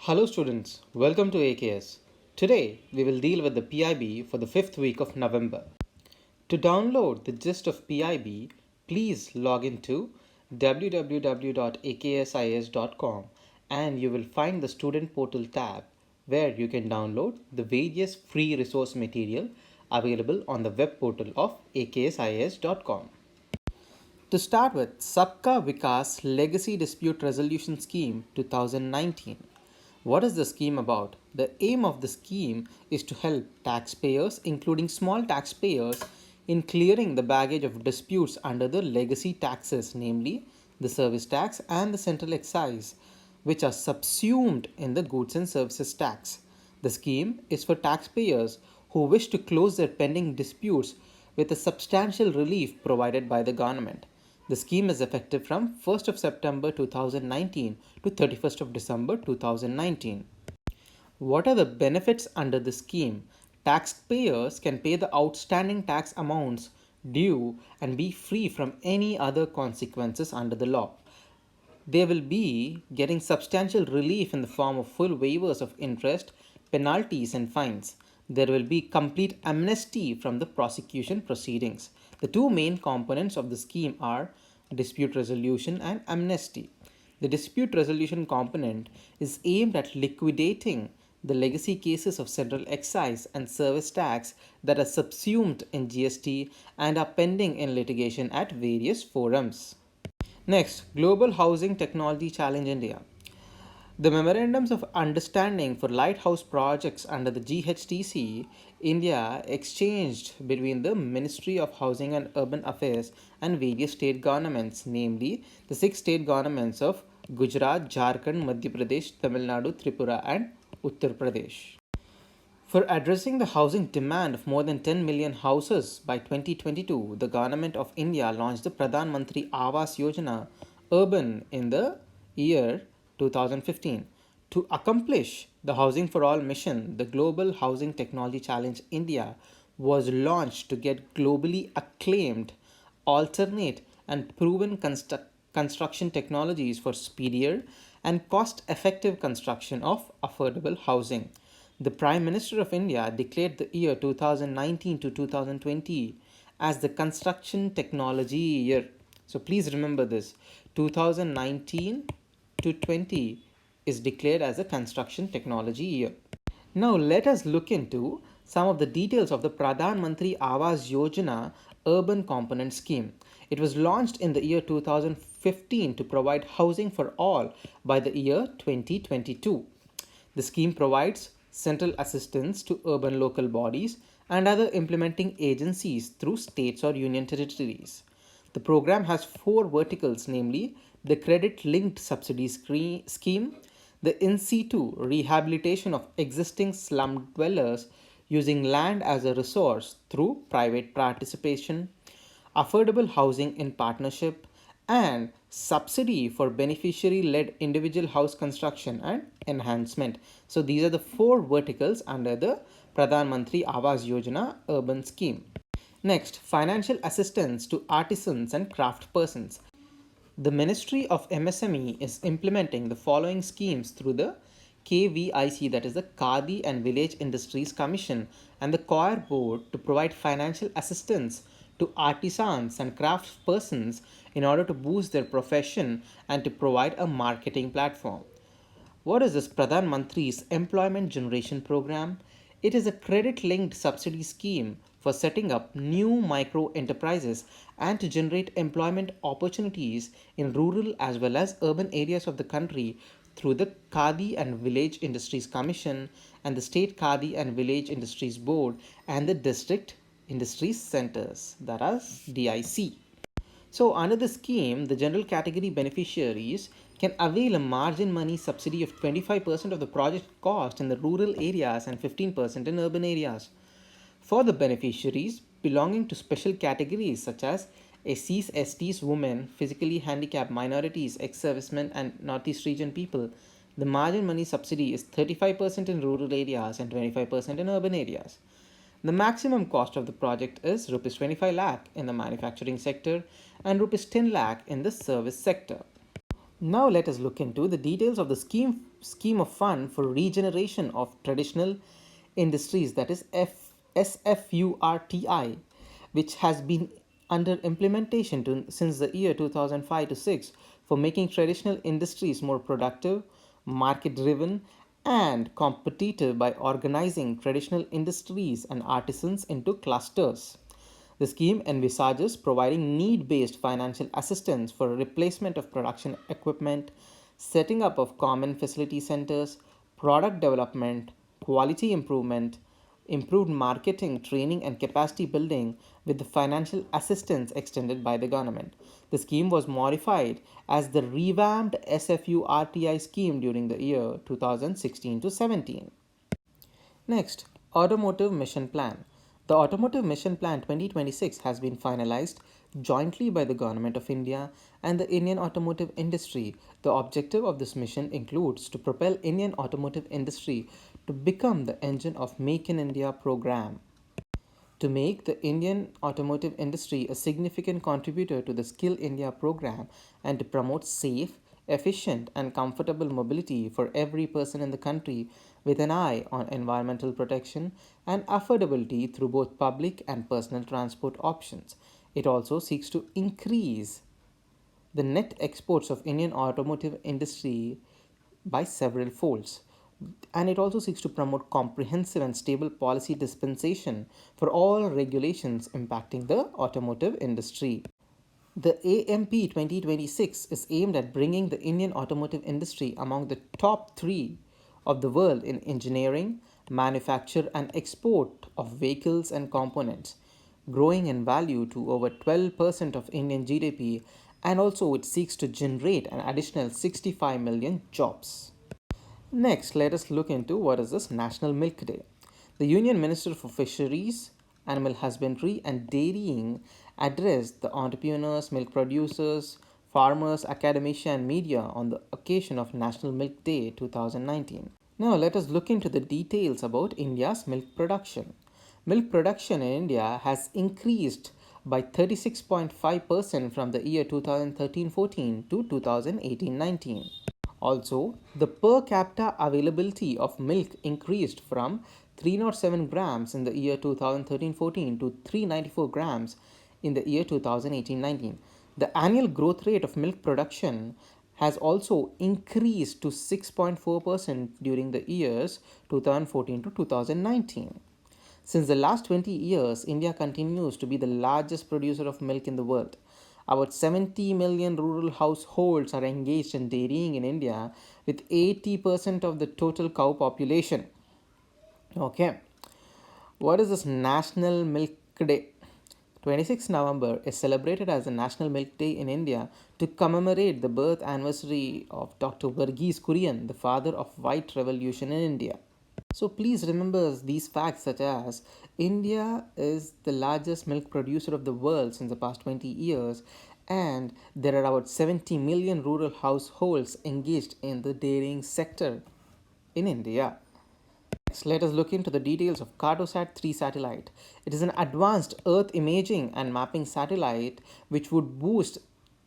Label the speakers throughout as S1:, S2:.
S1: Hello students, welcome to AKS. Today we will deal with the PIB for the 5th week of November. To download the gist of PIB, please log into www.aksis.com and you will find the student portal tab where you can download the various free resource material available on the web portal of aksis.com. To start with, Sabka Vikas Legacy Dispute Resolution Scheme 2019. What is the scheme about? The aim of the scheme is to help taxpayers, including small taxpayers, in clearing the baggage of disputes under the legacy taxes, namely the service tax and the central excise, which are subsumed in the goods and services tax. The scheme is for taxpayers who wish to close their pending disputes with a substantial relief provided by the government. The scheme is effective from 1st of September 2019 to 31st of December 2019. What are the benefits under the scheme? Taxpayers can pay the outstanding tax amounts due and be free from any other consequences under the law. They will be getting substantial relief in the form of full waivers of interest, penalties, and fines. There will be complete amnesty from the prosecution proceedings. The two main components of the scheme are dispute resolution and amnesty. The dispute resolution component is aimed at liquidating the legacy cases of central excise and service tax that are subsumed in GST and are pending in litigation at various forums. Next, Global Housing Technology Challenge India. The Memorandums of Understanding for Lighthouse Projects under the GHTC India exchanged between the Ministry of Housing and Urban Affairs and various state governments, namely the 6 state governments of Gujarat, Jharkhand, Madhya Pradesh, Tamil Nadu, Tripura, and Uttar Pradesh. For addressing the housing demand of more than 10 million houses by 2022, the Government of India launched the Pradhan Mantri Awas Yojana Urban in the year 2015. To accomplish the Housing for All mission, the Global Housing Technology Challenge India was launched to get globally acclaimed, alternate, and proven construction technologies for speedier and cost-effective construction of affordable housing. The Prime Minister of India declared the year 2019 to 2020 as the Construction Technology Year. So please remember this. 2019 to 20 is declared as a construction technology year. Now let us look into some of the details of the Pradhan Mantri Awas Yojana urban component scheme. It was launched in the year 2015 to provide housing for all by the year 2022. The scheme provides central assistance to urban local bodies and other implementing agencies through states or union territories. The program has 4 verticals, namely the credit-linked subsidy scheme, the in situ rehabilitation of existing slum dwellers using land as a resource through private participation, affordable housing in partnership, and subsidy for beneficiary-led individual house construction and enhancement. So these are the 4 verticals under the Pradhan Mantri Awas Yojana urban scheme. Next, financial assistance to artisans and craft persons. The Ministry of MSME is implementing the following schemes through the KVIC, that is the Khadi and Village Industries Commission, and the COIR Board to provide financial assistance to artisans and craft persons in order to boost their profession and to provide a marketing platform. What is this Pradhan Mantri's Employment Generation Program? It is a credit-linked subsidy scheme for setting up new micro enterprises and to generate employment opportunities in rural as well as urban areas of the country through the Khadi and Village Industries Commission and the State Khadi and Village Industries Board and the District Industries Centers, that is DIC. So under the scheme, the general category beneficiaries can avail a margin money subsidy of 25% of the project cost in the rural areas and 15% in urban areas. For the beneficiaries belonging to special categories such as SCs, STs, women, physically handicapped minorities, ex-servicemen and Northeast region people, the margin money subsidy is 35% in rural areas and 25% in urban areas. The maximum cost of the project is Rs 25 lakh in the manufacturing sector and Rs 10 lakh in the service sector. Now let us look into the details of the scheme scheme of fund for regeneration of traditional industries, that is SFURTI, which has been under implementation since the year 2005 to 6 for making traditional industries more productive, market driven, and competitive by organizing traditional industries and artisans into clusters. The scheme envisages providing need based financial assistance for replacement of production equipment, setting up of common facility centers, product development, quality improvement, improved marketing, training, and capacity building with the financial assistance extended by the government. The scheme was modified as the revamped SFURTI scheme during the year 2016 to 17. Next, Automotive Mission Plan. The Automotive Mission Plan 2026 has been finalized jointly by the Government of India and the Indian automotive industry. The objective of this mission includes to propel Indian automotive industry to become the engine of Make in India program, to make the Indian automotive industry a significant contributor to the Skill India program, and to promote safe, efficient, and comfortable mobility for every person in the country with an eye on environmental protection and affordability through both public and personal transport options. It also seeks to increase the net exports of Indian automotive industry by several folds. And it also seeks to promote comprehensive and stable policy dispensation for all regulations impacting the automotive industry. The AMP 2026 is aimed at bringing the Indian automotive industry among the top three of the world in engineering, manufacture, and export of vehicles and components, growing in value to over 12% of Indian GDP, and also it seeks to generate an additional 65 million jobs. Next, let us look into what is this National Milk Day. The Union Minister for Fisheries, Animal Husbandry and Dairying addressed the entrepreneurs, milk producers, farmers, academia and media on the occasion of National Milk Day 2019. Now let us look into the details about India's milk production. Milk production in India has increased by 36.5% from the year 2013-14 to 2018-19. Also, the per capita availability of milk increased from 307 grams in the year 2013-14 to 394 grams in the year 2018-19. The annual growth rate of milk production has also increased to 6.4% during the years 2014 to 2019. Since the last 20 years, India continues to be the largest producer of milk in the world. About 70 million rural households are engaged in dairying in India, with 80% of the total cow population. Okay, what is this National Milk Day? 26 November is celebrated as the National Milk Day in India to commemorate the birth anniversary of Dr. Varghese Kurian, the father of White Revolution in India. So please remember these facts, such as India is the largest milk producer of the world since the past 20 years, and there are about 70 million rural households engaged in the dairying sector in India. Next, let us look into the details of Kardos R3 satellite. It is an advanced Earth imaging and mapping satellite which would boost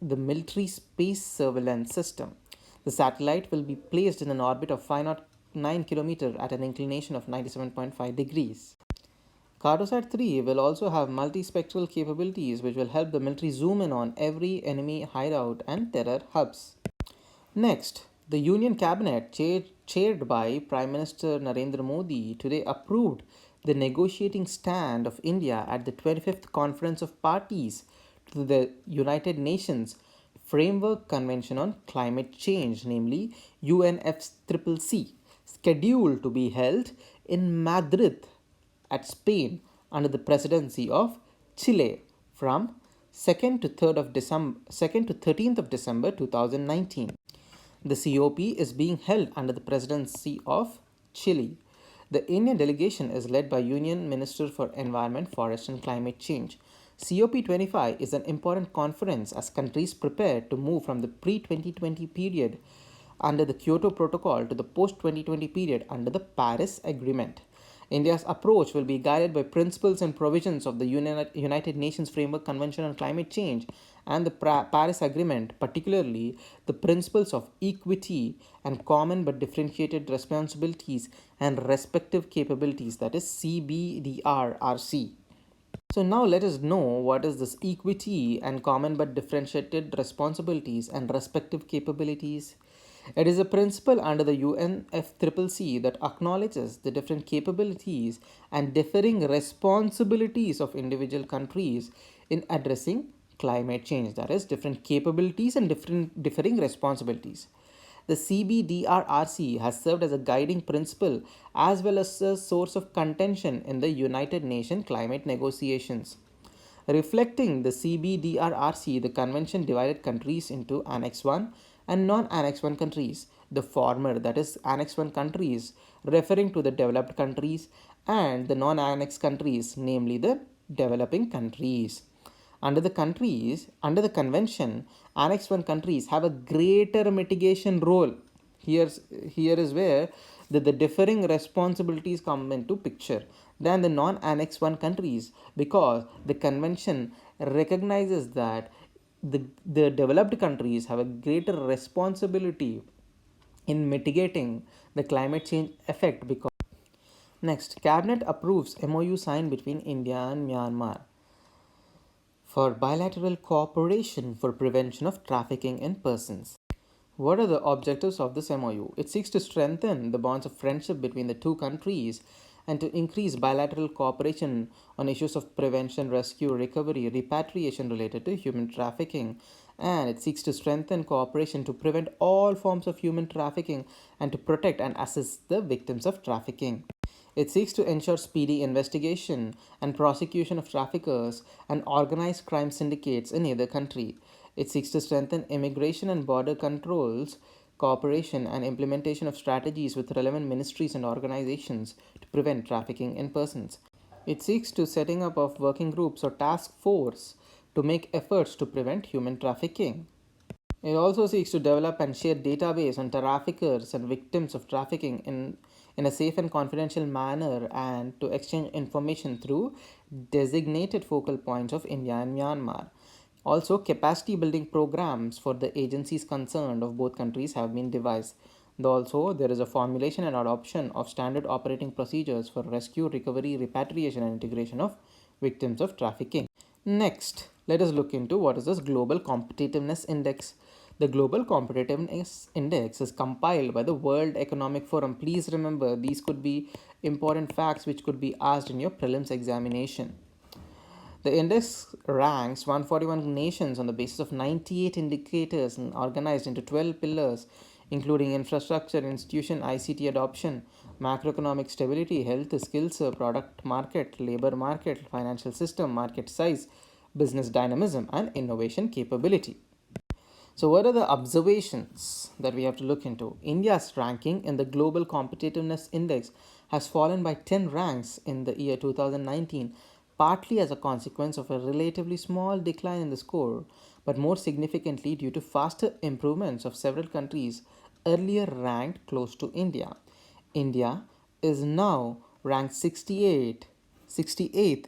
S1: the military space surveillance system. The satellite will be placed in an orbit of 509 km at an inclination of 97.5 degrees. Kardos R3 will also have multispectral capabilities which will help the military zoom in on every enemy hideout and terror hubs. Next, the Union Cabinet, chaired by Prime Minister Narendra Modi, today approved the negotiating stand of India at the 25th Conference of Parties to the United Nations Framework Convention on Climate Change, namely UNFCCC, scheduled to be held in Madrid at Spain under the presidency of Chile from 2nd to 13th of December 2019. The COP is being held under the presidency of Chile. The Indian delegation is led by Union Minister for Environment, Forest and Climate Change. COP25 is an important conference as countries prepare to move from the pre-2020 period under the Kyoto Protocol to the post-2020 period under the Paris Agreement. India's approach will be guided by principles and provisions of the United Nations Framework Convention on Climate Change and the Paris Agreement, particularly the principles of equity and common but differentiated responsibilities and respective capabilities, that is CBDR RC. So now let us know what is this equity and common but differentiated responsibilities and respective capabilities. It is a principle under the UNFCCC that acknowledges the different capabilities and differing responsibilities of individual countries in addressing climate change. That is, different capabilities and differing responsibilities. The CBDRRC has served as a guiding principle as well as a source of contention in the United Nations climate negotiations. Reflecting the CBDRRC, the convention divided countries into Annex 1 and non Annex 1 countries. The former, that is, Annex 1 countries, referring to the developed countries, and the non Annex countries, namely the developing countries. Under the convention, Annex 1 countries have a greater mitigation role. Here is where the differing responsibilities come into picture than the non-Annex 1 countries, because the convention recognizes that the developed countries have a greater responsibility in mitigating the climate change effect. Because next, cabinet approves MOU signed between India and Myanmar for bilateral cooperation for prevention of trafficking in persons. What are the objectives of this MOU? It seeks to strengthen the bonds of friendship between the two countries and to increase bilateral cooperation on issues of prevention, rescue, recovery, repatriation related to human trafficking. And it seeks to strengthen cooperation to prevent all forms of human trafficking and to protect and assist the victims of trafficking. It seeks to ensure speedy investigation and prosecution of traffickers and organized crime syndicates in either country. It seeks to strengthen immigration and border controls, cooperation, and implementation of strategies with relevant ministries and organizations to prevent trafficking in persons. It seeks to setting up of working groups or task force to make efforts to prevent human trafficking. It also seeks to develop and share database on traffickers and victims of trafficking in a safe and confidential manner, and to exchange information through designated focal points of India and Myanmar. Also, capacity building programs for the agencies concerned of both countries have been devised. Also, there is a formulation and adoption of standard operating procedures for rescue, recovery, repatriation, and integration of victims of trafficking. Next, let us look into what is this Global Competitiveness Index. The Global Competitiveness Index is compiled by the World Economic Forum. Please remember, these could be important facts which could be asked in your prelims examination. The index ranks 141 nations on the basis of 98 indicators and organized into 12 pillars, including infrastructure, institution, ICT adoption, macroeconomic stability, health, skills, product market, labor market, financial system, market size, business dynamism, and innovation capability. So, what are the observations that we have to look into? India's ranking in the Global Competitiveness Index has fallen by 10 ranks in the year 2019, partly as a consequence of a relatively small decline in the score, but more significantly due to faster improvements of several countries earlier ranked close to India. India is now ranked 68th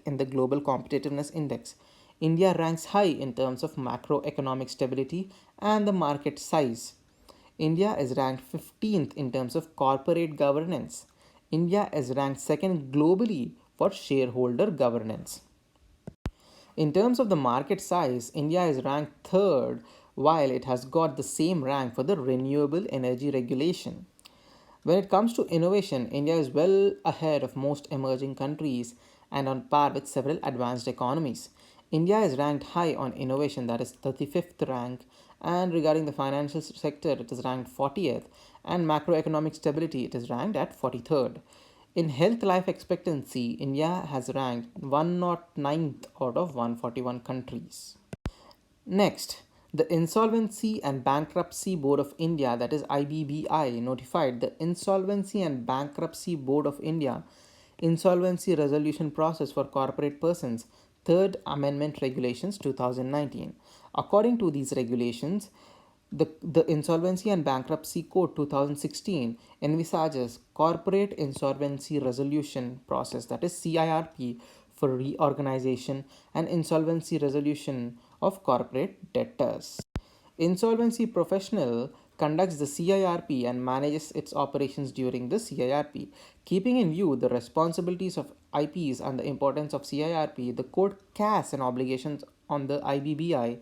S1: in the Global Competitiveness Index. India ranks high in terms of macroeconomic stability and the market size. India is ranked 15th in terms of corporate governance. India is ranked second globally for shareholder governance. In terms of the market size, India is ranked third, while it has got the same rank for the renewable energy regulation. When it comes to innovation, India is well ahead of most emerging countries and on par with several advanced economies. India is ranked high on innovation, that is 35th rank, and regarding the financial sector, it is ranked 40th, and macroeconomic stability, it is ranked at 43rd. In health life expectancy, India has ranked 109th out of 141 countries. Next, the Insolvency and Bankruptcy Board of India, that is IBBI, notified the Insolvency and Bankruptcy Board of India Insolvency Resolution Process for Corporate Persons, Third Amendment Regulations 2019. According to these regulations, the Insolvency and Bankruptcy Code 2016 envisages corporate insolvency resolution process, that is CIRP, for reorganization and insolvency resolution of corporate debtors. Insolvency professional conducts the CIRP and manages its operations during the CIRP. Keeping in view the responsibilities of IPs and the importance of CIRP, the code casts an obligation on the IBBI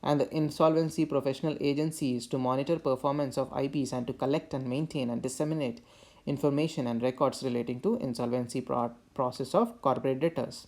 S1: and the insolvency professional agencies to monitor performance of IPs and to collect and maintain and disseminate information and records relating to insolvency process of corporate debtors.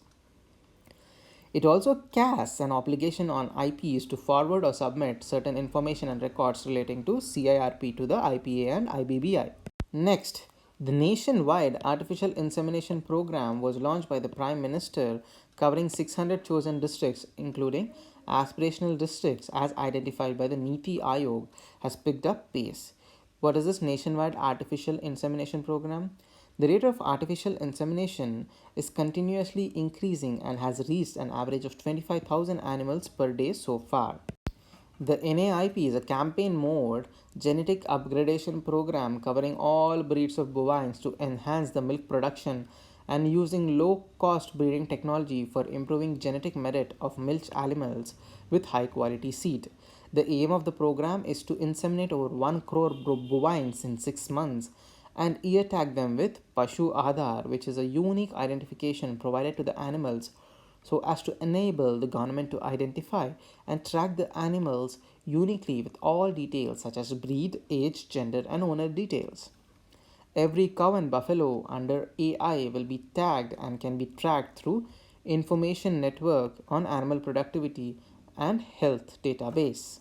S1: It also casts an obligation on IPs to forward or submit certain information and records relating to CIRP to the IPA and IBBI. Next, the nationwide artificial insemination program was launched by the Prime Minister, covering 600 chosen districts, including aspirational districts as identified by the NITI Aayog, has picked up pace. What is this nationwide artificial insemination program? The rate of artificial insemination is continuously increasing and has reached an average of 25,000 animals per day so far. The NAIP is a campaign mode genetic upgradation program covering all breeds of bovines to enhance the milk production and using low cost breeding technology for improving genetic merit of milch animals with high quality seed. The aim of the program is to inseminate over 1 crore bovines in 6 months and ear tag them with Pashu Aadhar, which is a unique identification provided to the animals so as to enable the government to identify and track the animals uniquely with all details such as breed, age, gender, and owner details. Every cow and buffalo under AI will be tagged and can be tracked through information network on animal productivity and health database.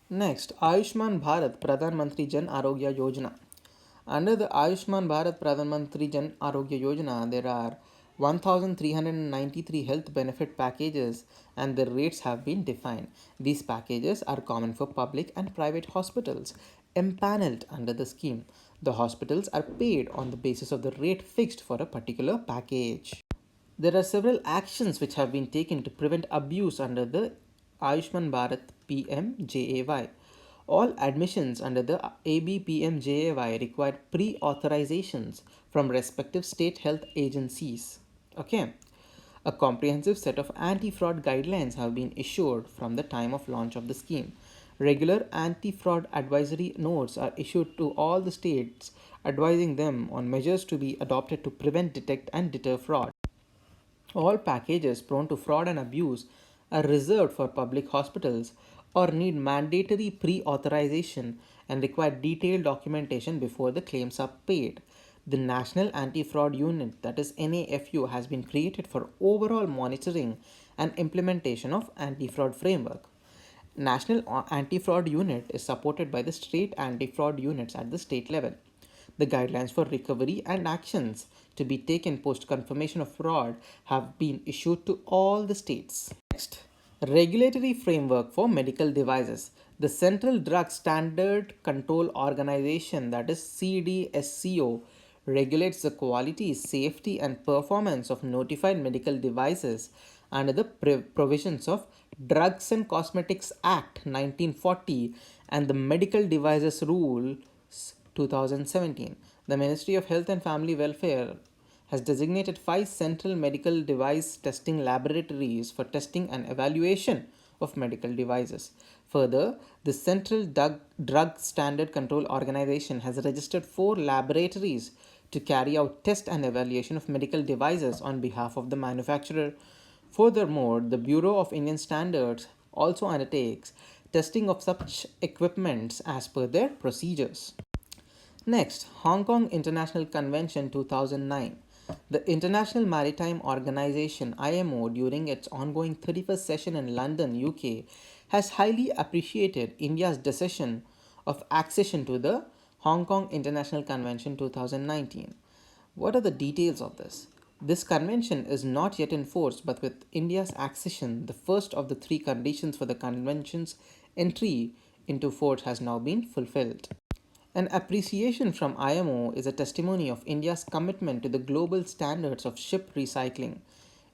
S1: Next, Ayushman Bharat Pradhan Mantri Jan Arogya Yojana. Under the Ayushman Bharat Pradhan Mantri Jan Arogya Yojana, there are 1,393 health benefit packages and the rates have been defined. These packages are common for public and private hospitals empaneled under the scheme. The hospitals are paid on the basis of the rate fixed for a particular package. There are several actions which have been taken to prevent abuse under the Ayushman Bharat PMJAY. All admissions under the ABPMJAY require pre-authorizations from respective state health agencies. Okay. A comprehensive set of anti-fraud guidelines have been issued from the time of launch of the scheme. Regular anti-fraud advisory notes are issued to all the states advising them on measures to be adopted to prevent, detect and deter fraud. All packages prone to fraud and abuse are reserved for public hospitals or need mandatory pre-authorization and require detailed documentation before the claims are paid. The National Anti-Fraud Unit, that is NAFU, has been created for overall monitoring and implementation of anti-fraud framework. National Anti-Fraud Unit is supported by the state anti-fraud units at the state level. The guidelines for recovery and actions to be taken post confirmation of fraud have been issued to all the states. Next, regulatory framework for medical devices. The Central Drug Standard Control Organization, that is CDSCO, regulates the quality, safety, and performance of notified medical devices under the provisions of Drugs and Cosmetics Act 1940 and the Medical Devices Rules 2017. The Ministry of Health and Family Welfare has designated 5 central medical device testing laboratories for testing and evaluation of medical devices. Further, the Central Drug Standard Control Organization has registered 4 laboratories to carry out test and evaluation of medical devices on behalf of the manufacturer. Furthermore, the Bureau of Indian Standards also undertakes testing of such equipments as per their procedures. Next, Hong Kong International Convention 2009. The International Maritime Organization IMO, during its ongoing 31st session in London, UK, has highly appreciated India's decision of accession to the Hong Kong International Convention 2019. What are the details of this? This convention is not yet in force, but with India's accession, the first of the 3 conditions for the convention's entry into force has now been fulfilled. An appreciation from IMO is a testimony of India's commitment to the global standards of ship recycling.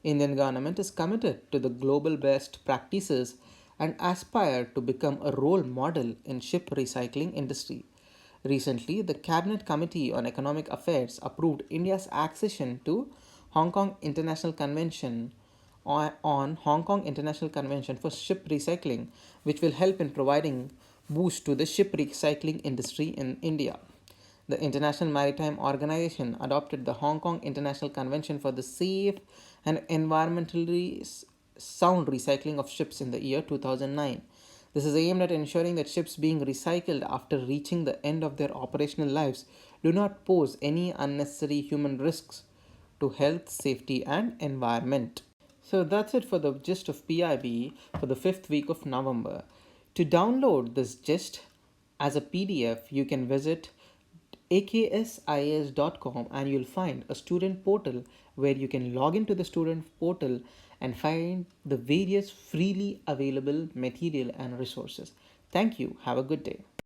S1: Indian government is committed to the global best practices and aspire to become a role model in ship recycling industry. Recently, the Cabinet Committee on Economic Affairs approved India's accession to Hong Kong International Convention on Hong Kong International Convention for Ship Recycling, which will help in providing boost to the ship recycling industry in India. The International Maritime Organization adopted the Hong Kong International Convention for the safe and environmentally sound recycling of ships in the year 2009. This is aimed at ensuring that ships being recycled after reaching the end of their operational lives do not pose any unnecessary human risks to health, safety, and environment. So that's it for the gist of PIB for the 5th week of November. To download this gist as a PDF, you can visit aksis.com and you'll find a student portal where you can log into the student portal and find the various freely available material and resources. Thank you. Have a good day.